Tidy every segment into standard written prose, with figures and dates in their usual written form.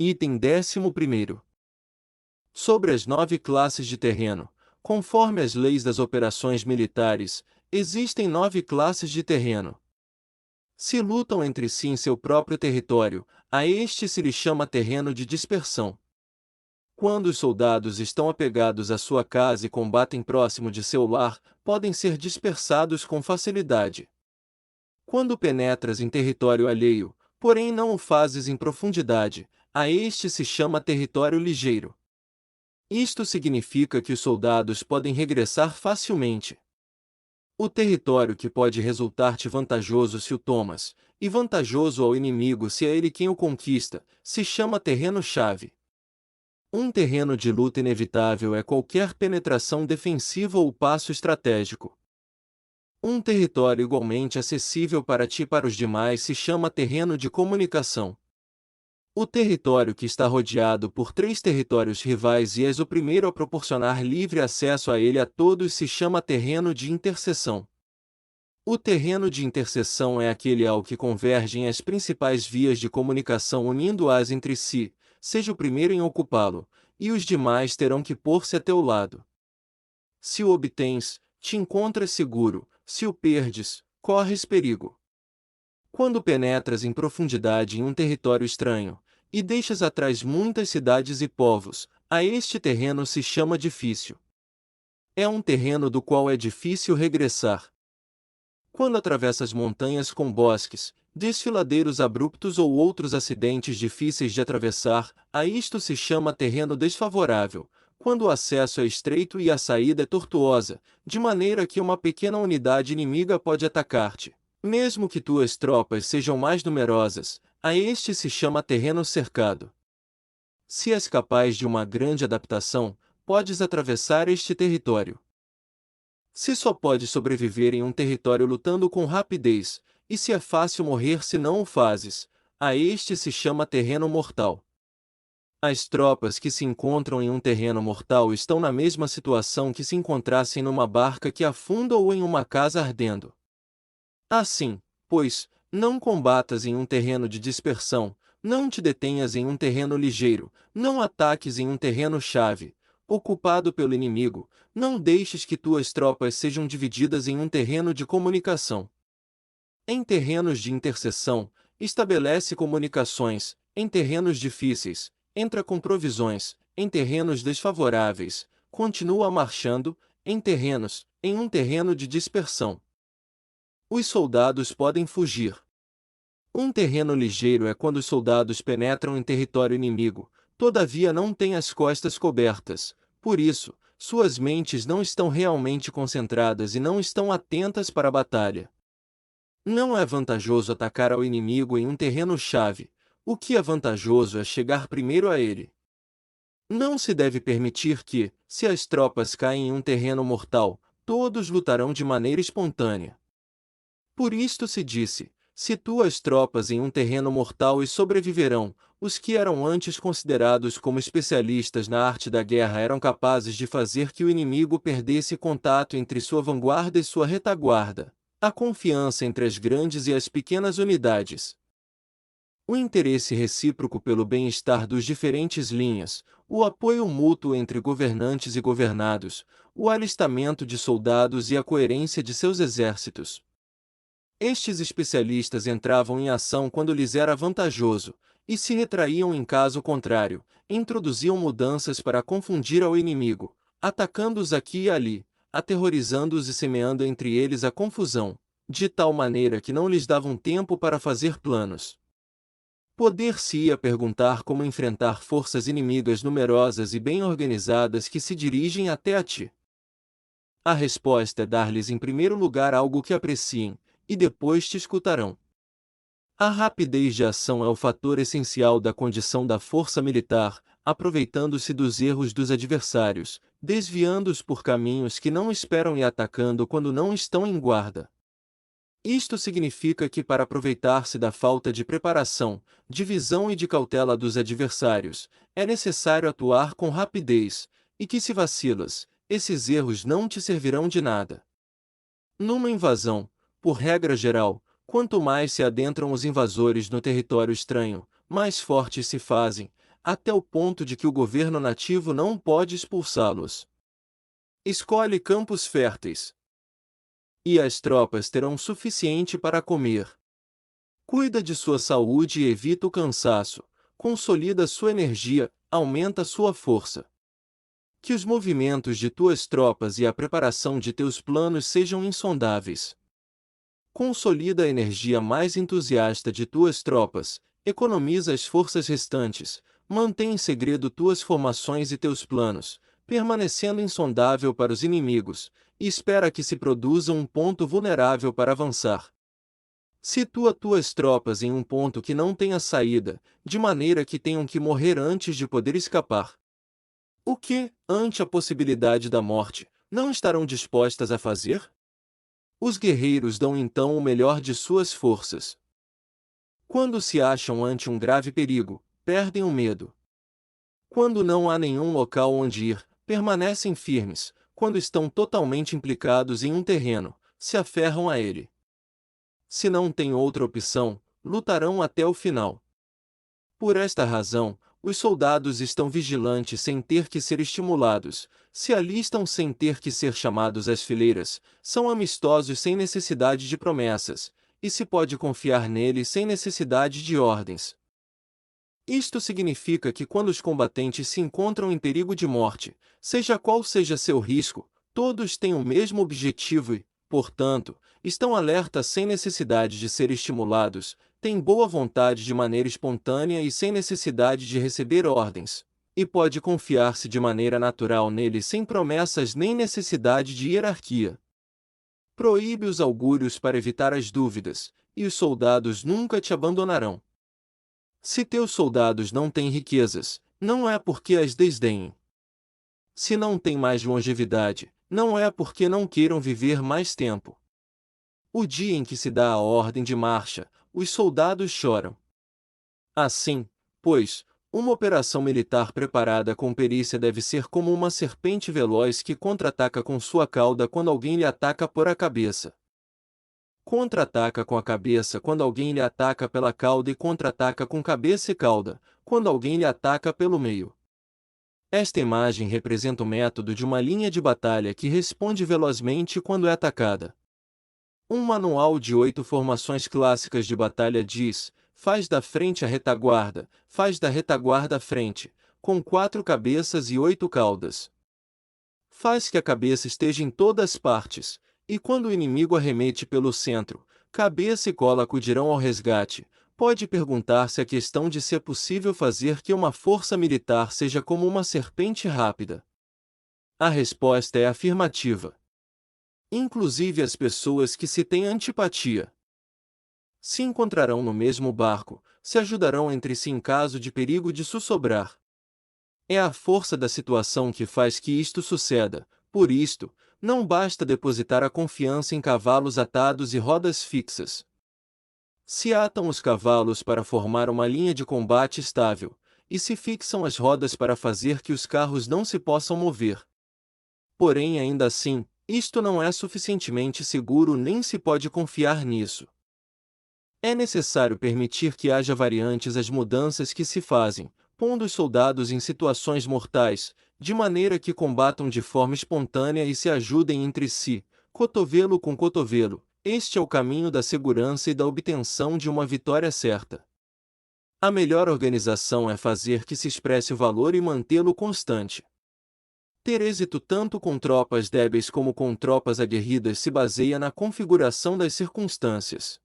Item 11º. Sobre as 9 classes de terreno, conforme as leis das operações militares, existem 9 classes de terreno. Se lutam entre si em seu próprio território, a este se lhe chama terreno de dispersão. Quando os soldados estão apegados à sua casa e combatem próximo de seu lar, podem ser dispersados com facilidade. Quando penetras em território alheio, porém não o fazes em profundidade, a este se chama território ligeiro. Isto significa que os soldados podem regressar facilmente. O território que pode resultar-te vantajoso se o tomas, e vantajoso ao inimigo se é ele quem o conquista, se chama terreno-chave. Um terreno de luta inevitável é qualquer penetração defensiva ou passo estratégico. Um território igualmente acessível para ti e para os demais se chama terreno de comunicação. O território que está rodeado por 3 territórios rivais e és o primeiro a proporcionar livre acesso a ele a todos se chama terreno de interseção. O terreno de interseção é aquele ao que convergem as principais vias de comunicação unindo-as entre si, seja o primeiro em ocupá-lo, e os demais terão que pôr-se a teu lado. Se o obtens, te encontras seguro, se o perdes, corres perigo. Quando penetras em profundidade em um território estranho, e deixas atrás muitas cidades e povos, a este terreno se chama difícil. É um terreno do qual é difícil regressar. Quando atravessas montanhas com bosques, desfiladeiros abruptos ou outros acidentes difíceis de atravessar, a isto se chama terreno desfavorável, quando o acesso é estreito e a saída é tortuosa, de maneira que uma pequena unidade inimiga pode atacar-te. Mesmo que tuas tropas sejam mais numerosas, a este se chama terreno cercado. Se és capaz de uma grande adaptação, podes atravessar este território. Se só podes sobreviver em um território lutando com rapidez, e se é fácil morrer se não o fazes, a este se chama terreno mortal. As tropas que se encontram em um terreno mortal estão na mesma situação que se encontrassem numa barca que afunda ou em uma casa ardendo. Assim, pois, não combatas em um terreno de dispersão, não te detenhas em um terreno ligeiro, não ataques em um terreno-chave, ocupado pelo inimigo, não deixes que tuas tropas sejam divididas em um terreno de comunicação. Em terrenos de interseção, estabelece comunicações, em terrenos difíceis, entra com provisões, em terrenos desfavoráveis, continua marchando, em um terreno de dispersão. Os soldados podem fugir. Um terreno ligeiro é quando os soldados penetram em território inimigo, todavia não têm as costas cobertas, por isso, suas mentes não estão realmente concentradas e não estão atentas para a batalha. Não é vantajoso atacar ao inimigo em um terreno-chave, o que é vantajoso é chegar primeiro a ele. Não se deve permitir que, se as tropas caem em um terreno mortal, todos lutarão de maneira espontânea. Por isto se disse, situa as tropas em um terreno mortal e sobreviverão. Os que eram antes considerados como especialistas na arte da guerra eram capazes de fazer que o inimigo perdesse contato entre sua vanguarda e sua retaguarda, a confiança entre as grandes e as pequenas unidades. O interesse recíproco pelo bem-estar dos diferentes linhas, o apoio mútuo entre governantes e governados, o alistamento de soldados e a coerência de seus exércitos. Estes especialistas entravam em ação quando lhes era vantajoso, e se retraíam em caso contrário, introduziam mudanças para confundir ao inimigo, atacando-os aqui e ali, aterrorizando-os e semeando entre eles a confusão, de tal maneira que não lhes davam tempo para fazer planos. Poder-se-ia perguntar como enfrentar forças inimigas numerosas e bem organizadas que se dirigem até a ti. A resposta é dar-lhes em primeiro lugar algo que apreciem, e depois te escutarão. A rapidez de ação é o fator essencial da condição da força militar, aproveitando-se dos erros dos adversários, desviando-os por caminhos que não esperam e atacando quando não estão em guarda. Isto significa que para aproveitar-se da falta de preparação, de visão e de cautela dos adversários, é necessário atuar com rapidez, e que se vacilas, esses erros não te servirão de nada. Numa invasão, por regra geral, quanto mais se adentram os invasores no território estranho, mais fortes se fazem, até o ponto de que o governo nativo não pode expulsá-los. Escolhe campos férteis. E as tropas terão suficiente para comer. Cuida de sua saúde e evita o cansaço. Consolida sua energia, aumenta sua força. Que os movimentos de tuas tropas e a preparação de teus planos sejam insondáveis. Consolida a energia mais entusiasta de tuas tropas, economiza as forças restantes, mantém em segredo tuas formações e teus planos, permanecendo insondável para os inimigos, e espera que se produza um ponto vulnerável para avançar. Situa tuas tropas em um ponto que não tenha saída, de maneira que tenham que morrer antes de poder escapar. O que, ante a possibilidade da morte, não estarão dispostas a fazer? Os guerreiros dão então o melhor de suas forças. Quando se acham ante um grave perigo, perdem o medo. Quando não há nenhum local onde ir, permanecem firmes. Quando estão totalmente implicados em um terreno, se aferram a ele. Se não têm outra opção, lutarão até o final. Por esta razão, os soldados estão vigilantes sem ter que ser estimulados, se alistam sem ter que ser chamados às fileiras, são amistosos sem necessidade de promessas, e se pode confiar neles sem necessidade de ordens. Isto significa que quando os combatentes se encontram em perigo de morte, seja qual seja seu risco, todos têm o mesmo objetivo e, portanto, estão alertas sem necessidade de ser estimulados, têm boa vontade de maneira espontânea e sem necessidade de receber ordens, e pode confiar-se de maneira natural neles sem promessas nem necessidade de hierarquia. Proíbe os augúrios para evitar as dúvidas, e os soldados nunca te abandonarão. Se teus soldados não têm riquezas, não é porque as desdenhem. Se não têm mais longevidade, não é porque não queiram viver mais tempo. O dia em que se dá a ordem de marcha, os soldados choram. Assim, pois, uma operação militar preparada com perícia deve ser como uma serpente veloz que contra-ataca com sua cauda quando alguém lhe ataca por a cabeça. Contra-ataca com a cabeça quando alguém lhe ataca pela cauda e contra-ataca com cabeça e cauda, quando alguém lhe ataca pelo meio. Esta imagem representa o método de uma linha de batalha que responde velozmente quando é atacada. Um manual de 8 formações clássicas de batalha diz: faz da frente a retaguarda, faz da retaguarda a frente, com 4 cabeças e 8 caudas. Faz que a cabeça esteja em todas as partes, e quando o inimigo arremete pelo centro, cabeça e cola acudirão ao resgate. Pode perguntar-se a questão de se é possível fazer que uma força militar seja como uma serpente rápida. A resposta é afirmativa. Inclusive as pessoas que se têm antipatia se encontrarão no mesmo barco, se ajudarão entre si em caso de perigo de sussobrar. É a força da situação que faz que isto suceda, por isto, não basta depositar a confiança em cavalos atados e rodas fixas. Se atam os cavalos para formar uma linha de combate estável, e se fixam as rodas para fazer que os carros não se possam mover. Porém, ainda assim, isto não é suficientemente seguro nem se pode confiar nisso. É necessário permitir que haja variantes às mudanças que se fazem, pondo os soldados em situações mortais, de maneira que combatam de forma espontânea e se ajudem entre si, cotovelo com cotovelo. Este é o caminho da segurança e da obtenção de uma vitória certa. A melhor organização é fazer que se expresse o valor e mantê-lo constante. Ter êxito tanto com tropas débeis como com tropas aguerridas se baseia na configuração das circunstâncias.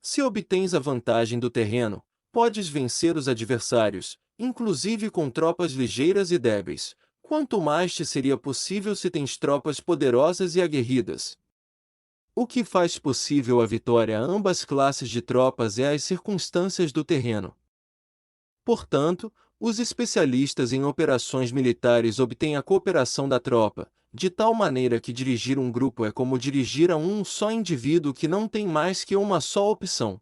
Se obtens a vantagem do terreno, podes vencer os adversários, inclusive com tropas ligeiras e débeis. Quanto mais te seria possível se tens tropas poderosas e aguerridas. O que faz possível a vitória a ambas classes de tropas é as circunstâncias do terreno. Portanto, os especialistas em operações militares obtêm a cooperação da tropa, de tal maneira que dirigir um grupo é como dirigir a um só indivíduo que não tem mais que uma só opção.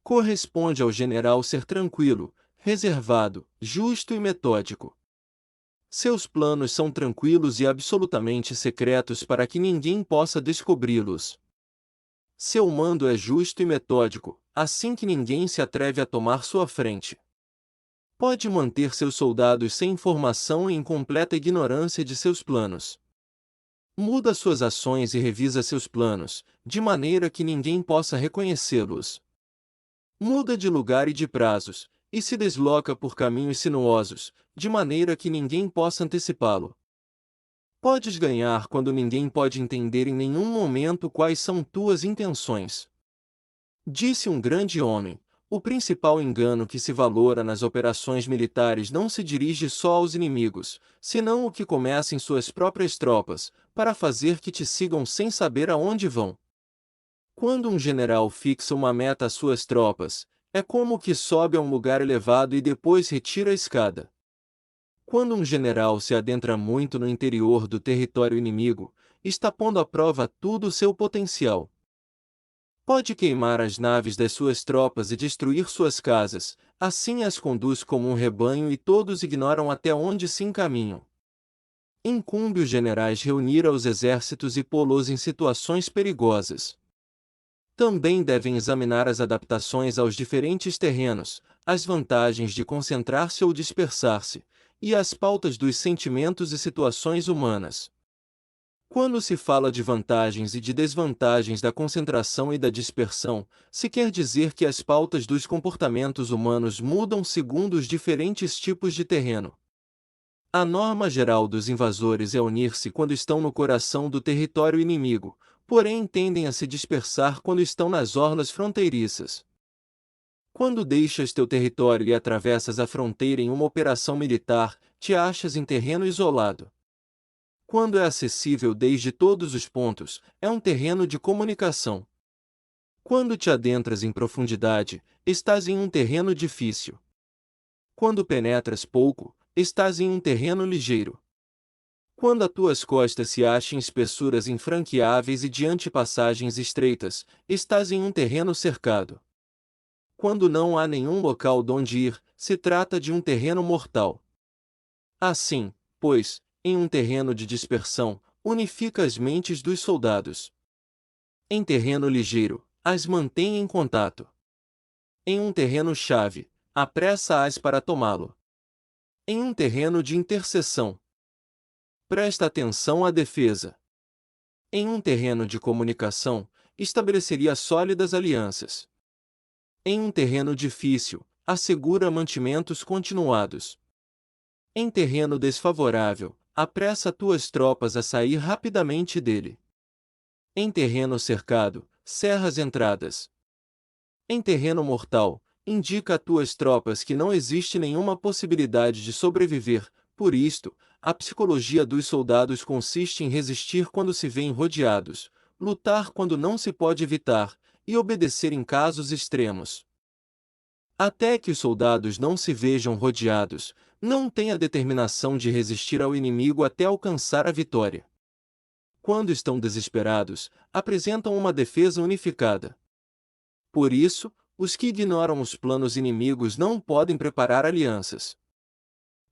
Corresponde ao general ser tranquilo, reservado, justo e metódico. Seus planos são tranquilos e absolutamente secretos para que ninguém possa descobri-los. Seu mando é justo e metódico, assim que ninguém se atreve a tomar sua frente. Pode manter seus soldados sem informação e em completa ignorância de seus planos. Muda suas ações e revisa seus planos, de maneira que ninguém possa reconhecê-los. Muda de lugar e de prazos, e se desloca por caminhos sinuosos, de maneira que ninguém possa antecipá-lo. Podes ganhar quando ninguém pode entender em nenhum momento quais são tuas intenções. Disse um grande homem: o principal engano que se valora nas operações militares não se dirige só aos inimigos, senão o que começa em suas próprias tropas, para fazer que te sigam sem saber aonde vão. Quando um general fixa uma meta às suas tropas, é como que sobe a um lugar elevado e depois retira a escada. Quando um general se adentra muito no interior do território inimigo, está pondo à prova todo o seu potencial. Pode queimar as naves das suas tropas e destruir suas casas, assim as conduz como um rebanho e todos ignoram até onde se encaminham. Incumbe os generais reunir aos exércitos e pô-los em situações perigosas. Também devem examinar as adaptações aos diferentes terrenos, as vantagens de concentrar-se ou dispersar-se, e as pautas dos sentimentos e situações humanas. Quando se fala de vantagens e de desvantagens da concentração e da dispersão, se quer dizer que as pautas dos comportamentos humanos mudam segundo os diferentes tipos de terreno. A norma geral dos invasores é unir-se quando estão no coração do território inimigo, porém tendem a se dispersar quando estão nas orlas fronteiriças. Quando deixas teu território e atravessas a fronteira em uma operação militar, te achas em terreno isolado. Quando é acessível desde todos os pontos, é um terreno de comunicação. Quando te adentras em profundidade, estás em um terreno difícil. Quando penetras pouco, estás em um terreno ligeiro. Quando as tuas costas se acham em espessuras infranqueáveis e diante passagens estreitas, estás em um terreno cercado. Quando não há nenhum local donde ir, se trata de um terreno mortal. Assim, pois, em um terreno de dispersão, unifica as mentes dos soldados. Em terreno ligeiro, as mantém em contato. Em um terreno-chave, apressa-as para tomá-lo. Em um terreno de interseção, presta atenção à defesa. Em um terreno de comunicação, estabeleceria sólidas alianças. Em um terreno difícil, assegura mantimentos continuados. Em terreno desfavorável, apressa tuas tropas a sair rapidamente dele. Em terreno cercado, cerra as entradas. Em terreno mortal, indica a tuas tropas que não existe nenhuma possibilidade de sobreviver. Por isto, a psicologia dos soldados consiste em resistir quando se veem rodeados, lutar quando não se pode evitar, e obedecer em casos extremos. Até que os soldados não se vejam rodeados, não têm a determinação de resistir ao inimigo até alcançar a vitória. Quando estão desesperados, apresentam uma defesa unificada. Por isso, os que ignoram os planos inimigos não podem preparar alianças.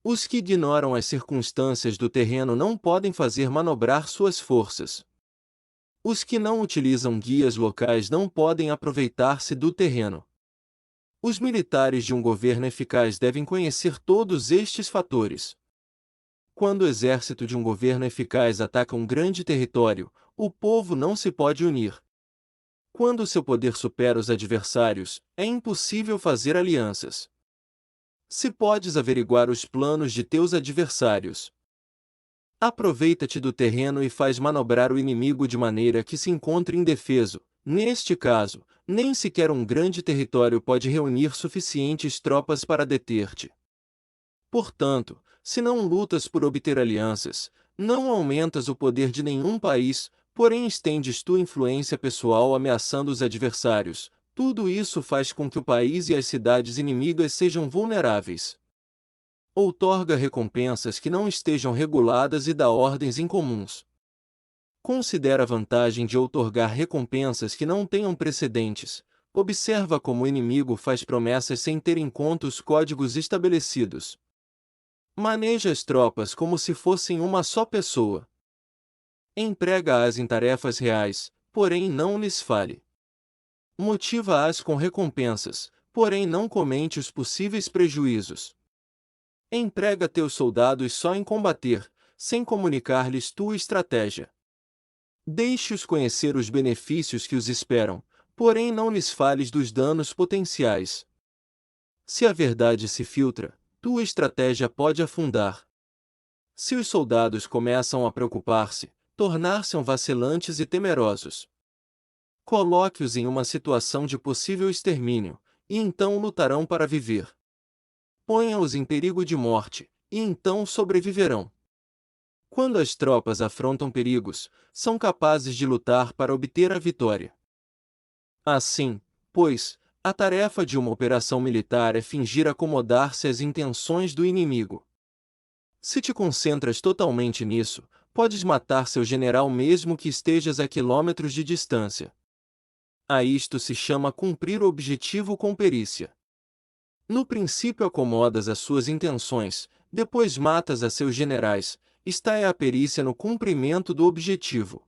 Os que ignoram as circunstâncias do terreno não podem fazer manobrar suas forças. Os que não utilizam guias locais não podem aproveitar-se do terreno. Os militares de um governo eficaz devem conhecer todos estes fatores. Quando o exército de um governo eficaz ataca um grande território, o povo não se pode unir. Quando seu poder supera os adversários, é impossível fazer alianças. Se podes averiguar os planos de teus adversários, aproveita-te do terreno e faz manobrar o inimigo de maneira que se encontre indefeso. Neste caso, nem sequer um grande território pode reunir suficientes tropas para deter-te. Portanto, se não lutas por obter alianças, não aumentas o poder de nenhum país, porém estendes tua influência pessoal ameaçando os adversários. Tudo isso faz com que o país e as cidades inimigas sejam vulneráveis. Outorga recompensas que não estejam reguladas e dá ordens incomuns. Considera a vantagem de outorgar recompensas que não tenham precedentes. Observa como o inimigo faz promessas sem ter em conta os códigos estabelecidos. Maneja as tropas como se fossem uma só pessoa. Emprega-as em tarefas reais, porém não lhes fale. Motiva-as com recompensas, porém não comente os possíveis prejuízos. Emprega teus soldados só em combater, sem comunicar-lhes tua estratégia. Deixe-os conhecer os benefícios que os esperam, porém não lhes fales dos danos potenciais. Se a verdade se filtra, tua estratégia pode afundar. Se os soldados começam a preocupar-se, tornar-se vacilantes e temerosos, coloque-os em uma situação de possível extermínio, e então lutarão para viver. Ponha-os em perigo de morte, e então sobreviverão. Quando as tropas afrontam perigos, são capazes de lutar para obter a vitória. Assim, pois, a tarefa de uma operação militar é fingir acomodar-se às intenções do inimigo. Se te concentras totalmente nisso, podes matar seu general mesmo que estejas a quilômetros de distância. A isto se chama cumprir o objetivo com perícia. No princípio acomodas as suas intenções, depois matas a seus generais, esta é a perícia no cumprimento do objetivo.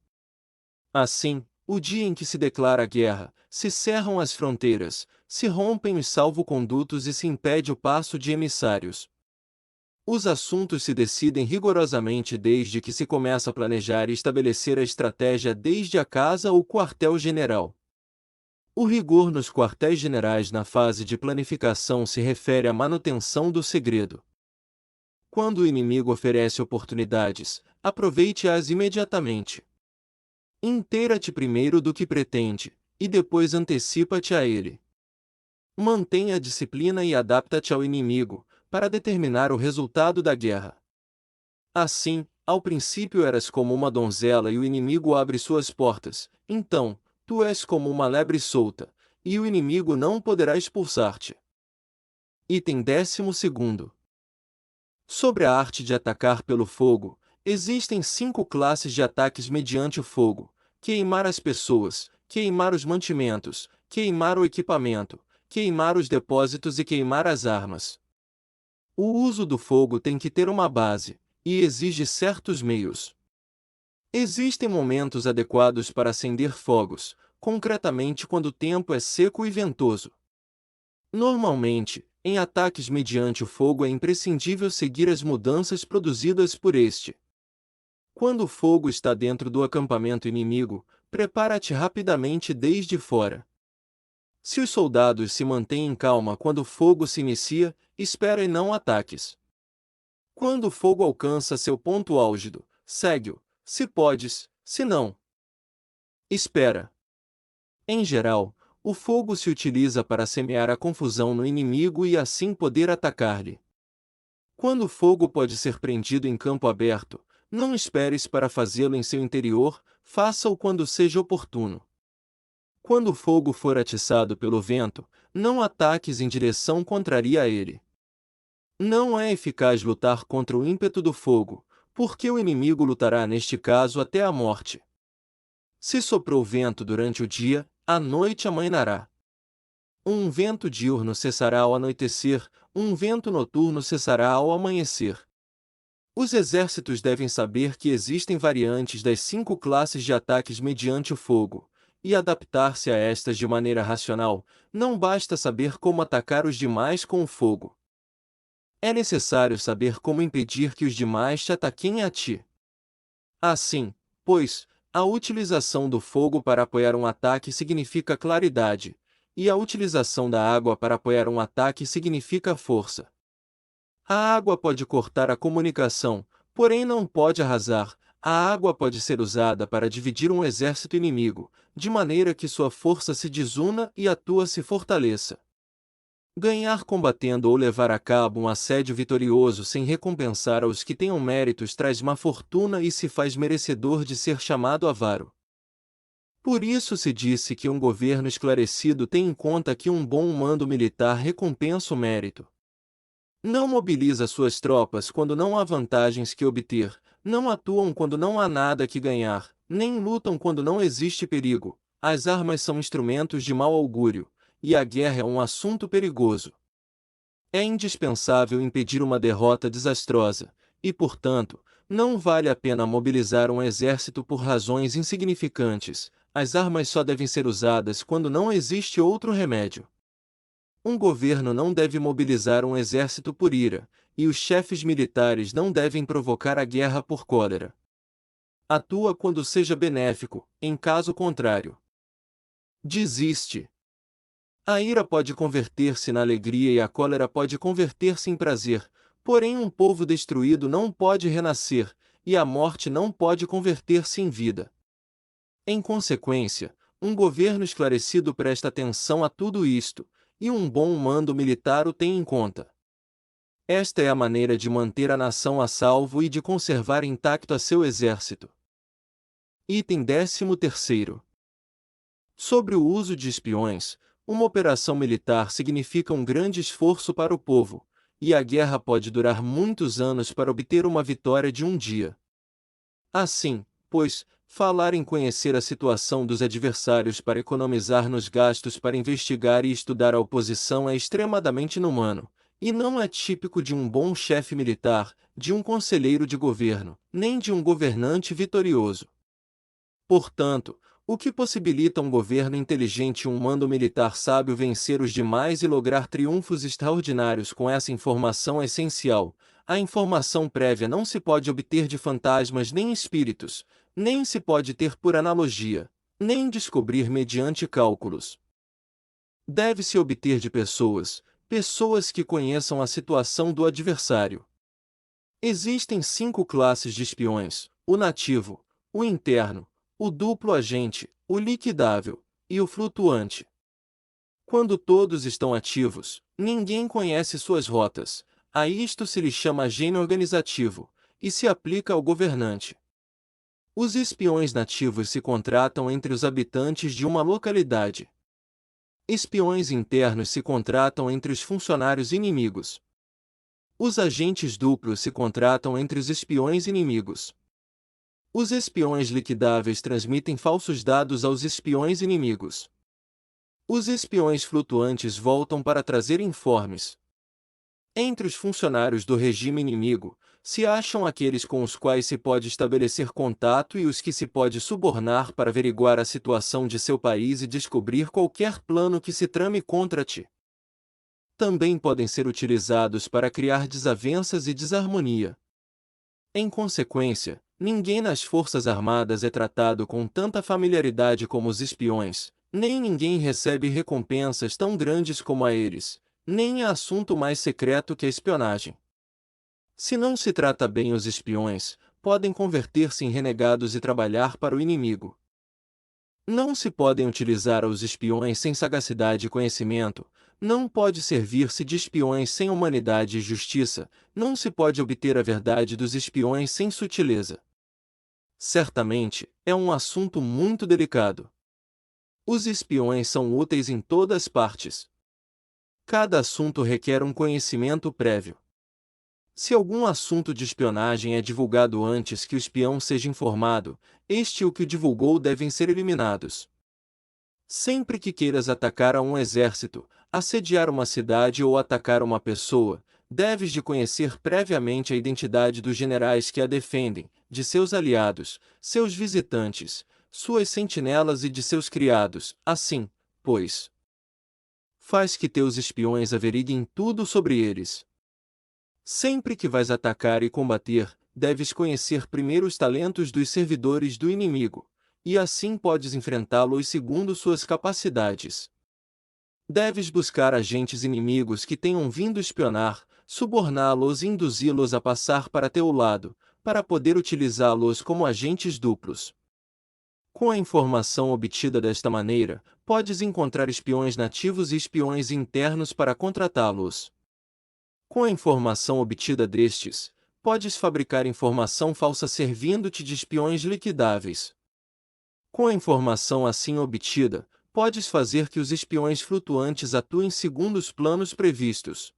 Assim, o dia em que se declara a guerra, se cerram as fronteiras, se rompem os salvo-condutos e se impede o passo de emissários. Os assuntos se decidem rigorosamente desde que se começa a planejar e estabelecer a estratégia desde a casa ou quartel-general. O rigor nos quartéis-generais na fase de planificação se refere à manutenção do segredo. Quando o inimigo oferece oportunidades, aproveite-as imediatamente. Inteira-te primeiro do que pretende, e depois antecipa-te a ele. Mantenha a disciplina e adapta-te ao inimigo, para determinar o resultado da guerra. Assim, ao princípio eras como uma donzela e o inimigo abre suas portas, então, tu és como uma lebre solta, e o inimigo não poderá expulsar-te. Item 12. Sobre a arte de atacar pelo fogo, existem 5 classes de ataques mediante o fogo: queimar as pessoas, queimar os mantimentos, queimar o equipamento, queimar os depósitos e queimar as armas. O uso do fogo tem que ter uma base, e exige certos meios. Existem momentos adequados para acender fogos, concretamente quando o tempo é seco e ventoso. Normalmente, em ataques mediante o fogo é imprescindível seguir as mudanças produzidas por este. Quando o fogo está dentro do acampamento inimigo, prepara-te rapidamente desde fora. Se os soldados se mantêm em calma quando o fogo se inicia, espera e não ataques. Quando o fogo alcança seu ponto álgido, segue-o, se podes, se não, espera. Em geral, o fogo se utiliza para semear a confusão no inimigo e assim poder atacar-lhe. Quando o fogo pode ser prendido em campo aberto, não esperes para fazê-lo em seu interior, faça-o quando seja oportuno. Quando o fogo for atiçado pelo vento, não ataques em direção contrária a ele. Não é eficaz lutar contra o ímpeto do fogo, porque o inimigo lutará neste caso até a morte. Se soprou vento durante o dia, à noite amainará. Um vento diurno cessará ao anoitecer, um vento noturno cessará ao amanhecer. Os exércitos devem saber que existem variantes das 5 classes de ataques mediante o fogo, e adaptar-se a estas de maneira racional. Não basta saber como atacar os demais com o fogo. É necessário saber como impedir que os demais te ataquem a ti. Assim, pois, a utilização do fogo para apoiar um ataque significa claridade, e a utilização da água para apoiar um ataque significa força. A água pode cortar a comunicação, porém não pode arrasar. A água pode ser usada para dividir um exército inimigo, de maneira que sua força se desuna e a tua se fortaleça. Ganhar combatendo ou levar a cabo um assédio vitorioso sem recompensar aos que tenham méritos traz má fortuna e se faz merecedor de ser chamado avaro. Por isso se disse que um governo esclarecido tem em conta que um bom mando militar recompensa o mérito. Não mobiliza suas tropas quando não há vantagens que obter, não atuam quando não há nada que ganhar, nem lutam quando não existe perigo. As armas são instrumentos de mau augúrio, e a guerra é um assunto perigoso. É indispensável impedir uma derrota desastrosa, e, portanto, não vale a pena mobilizar um exército por razões insignificantes. as armas só devem ser usadas quando não existe outro remédio. Um governo não deve mobilizar um exército por ira, e os chefes militares não devem provocar a guerra por cólera. Atua quando seja benéfico, em caso contrário, desiste. A ira pode converter-se na alegria e a cólera pode converter-se em prazer, porém um povo destruído não pode renascer, e a morte não pode converter-se em vida. Em consequência, um governo esclarecido presta atenção a tudo isto, e um bom mando militar o tem em conta. Esta é a maneira de manter a nação a salvo e de conservar intacto a seu exército. Item 13º. Sobre o uso de espiões, uma operação militar significa um grande esforço para o povo, e a guerra pode durar muitos anos para obter uma vitória de um dia. Assim, pois, falar em conhecer a situação dos adversários para economizar nos gastos para investigar e estudar a oposição é extremadamente inumano, e não é típico de um bom chefe militar, de um conselheiro de governo, nem de um governante vitorioso. Portanto, o que possibilita um governo inteligente e um mando militar sábio vencer os demais e lograr triunfos extraordinários com essa informação essencial. A informação prévia não se pode obter de fantasmas nem espíritos, nem se pode ter por analogia, nem descobrir mediante cálculos. Deve-se obter de pessoas que conheçam a situação do adversário. Existem 5 classes de espiões: o nativo, o interno, o duplo agente, o liquidável e o flutuante. Quando todos estão ativos, ninguém conhece suas rotas. A isto se lhe chama gênio organizativo, e se aplica ao governante. Os espiões nativos se contratam entre os habitantes de uma localidade. Espiões internos se contratam entre os funcionários inimigos. Os agentes duplos se contratam entre os espiões inimigos. Os espiões liquidáveis transmitem falsos dados aos espiões inimigos. Os espiões flutuantes voltam para trazer informes. Entre os funcionários do regime inimigo, se acham aqueles com os quais se pode estabelecer contato e os que se pode subornar para averiguar a situação de seu país e descobrir qualquer plano que se trame contra ti. Também podem ser utilizados para criar desavenças e desarmonia. Em consequência, ninguém nas Forças Armadas é tratado com tanta familiaridade como os espiões, nem ninguém recebe recompensas tão grandes como a eles, nem é assunto mais secreto que a espionagem. Se não se trata bem os espiões, podem converter-se em renegados e trabalhar para o inimigo. Não se podem utilizar os espiões sem sagacidade e conhecimento, não pode servir-se de espiões sem humanidade e justiça, não se pode obter a verdade dos espiões sem sutileza. Certamente, é um assunto muito delicado. Os espiões são úteis em todas as partes. Cada assunto requer um conhecimento prévio. Se algum assunto de espionagem é divulgado antes que o espião seja informado, este e o que o divulgou devem ser eliminados. Sempre que queiras atacar a um exército, assediar uma cidade ou atacar uma pessoa, deves de conhecer previamente a identidade dos generais que a defendem, de seus aliados, seus visitantes, suas sentinelas e de seus criados. Assim, pois, faz que teus espiões averiguem tudo sobre eles. Sempre que vais atacar e combater, deves conhecer primeiro os talentos dos servidores do inimigo, e assim podes enfrentá-los segundo suas capacidades. Deves buscar agentes inimigos que tenham vindo espionar, suborná-los e induzi-los a passar para teu lado, para poder utilizá-los como agentes duplos. Com a informação obtida desta maneira, podes encontrar espiões nativos e espiões internos para contratá-los. Com a informação obtida destes, podes fabricar informação falsa servindo-te de espiões liquidáveis. Com a informação assim obtida, podes fazer que os espiões flutuantes atuem segundo os planos previstos.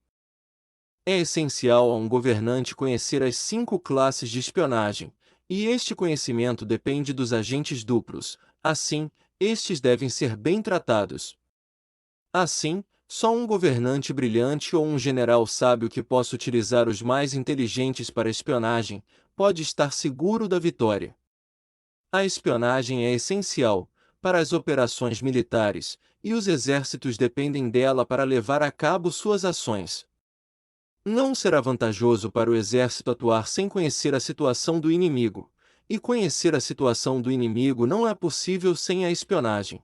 É essencial a um governante conhecer as 5 classes de espionagem, e este conhecimento depende dos agentes duplos. Assim, estes devem ser bem tratados. Assim, só um governante brilhante ou um general sábio que possa utilizar os mais inteligentes para espionagem pode estar seguro da vitória. A espionagem é essencial, para as operações militares, e os exércitos dependem dela para levar a cabo suas ações. Não será vantajoso para o exército atuar sem conhecer a situação do inimigo, e conhecer a situação do inimigo não é possível sem a espionagem.